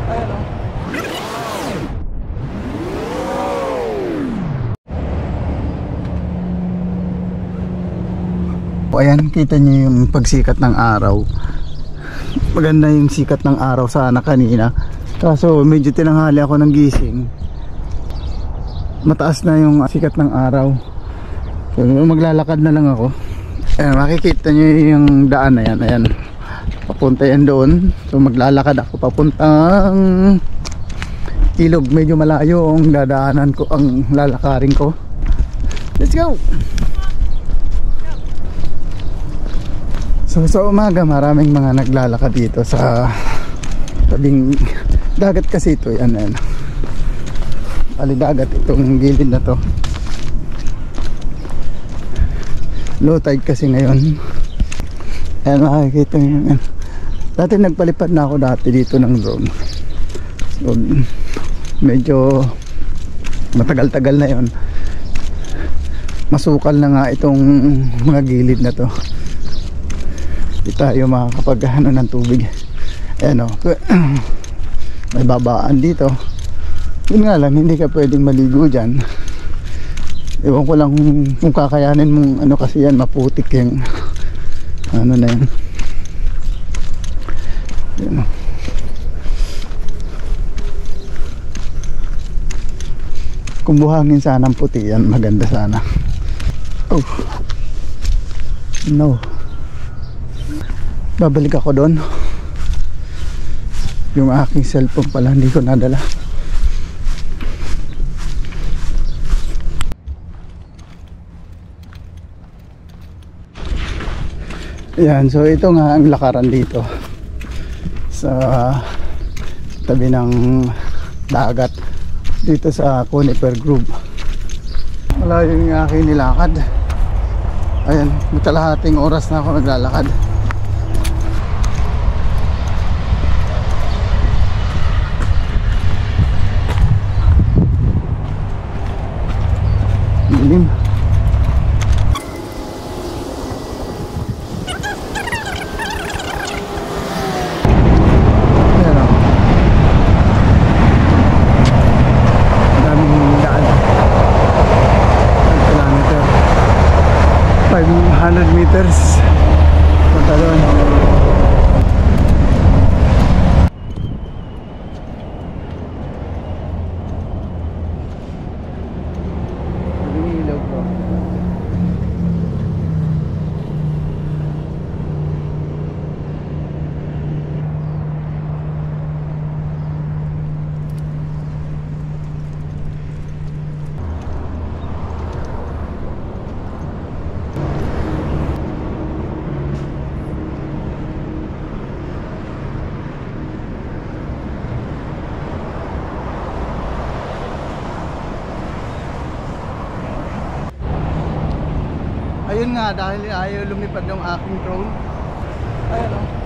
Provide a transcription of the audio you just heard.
Ayan o. Ayan, kita niyo yung pagsikat ng araw. Maganda yung sikat ng araw sana kanina. Kaso medyo tinanghali ako ng gising. Mataas na yung sikat ng araw. So maglalakad na lang ako. Ayan, makikita niyo yung daan na yan. Ayan, papunta yan doon. So maglalakad ako papuntang ilog. Medyo malayo ang dadaanan ko, ang lalakarin ko. Let's go! So sa umaga maraming mga naglalakad dito sa tabing dagat kasi ito. Yan, yan. Alidagat itong gilid na to. Low tide kasi ngayon. Ayan, makikita nyo yan. Dati nagpalipad na ako dati dito ng drone. So medyo matagal-tagal na yon. Masukal na nga itong mga gilid na to. Hindi tayo makakapagano ng tubig. Ayan o. May babaan dito. Yun nga lang, hindi ka pwedeng maligo dyan. Ewan ko lang kung kakayanin mong ano, kasi yan maputik yung ano na yan. Ayan o. Kung buhangin sana ang puti yan, maganda sana. Oh no, babalik ako doon. Yung aking cellphone pala hindi ko nadala. Ayan, so ito nga ang lakaran dito sa tabi ng dagat dito sa Conifer Grove. Malayo yung aking nilakad. Ayan, kalahating oras na ako naglalakad. Dilim. Ayan o. Daming daan. 500 meters punta doon. Ayun nga, dahil ayaw lumipad yung aking drone. Ayun o.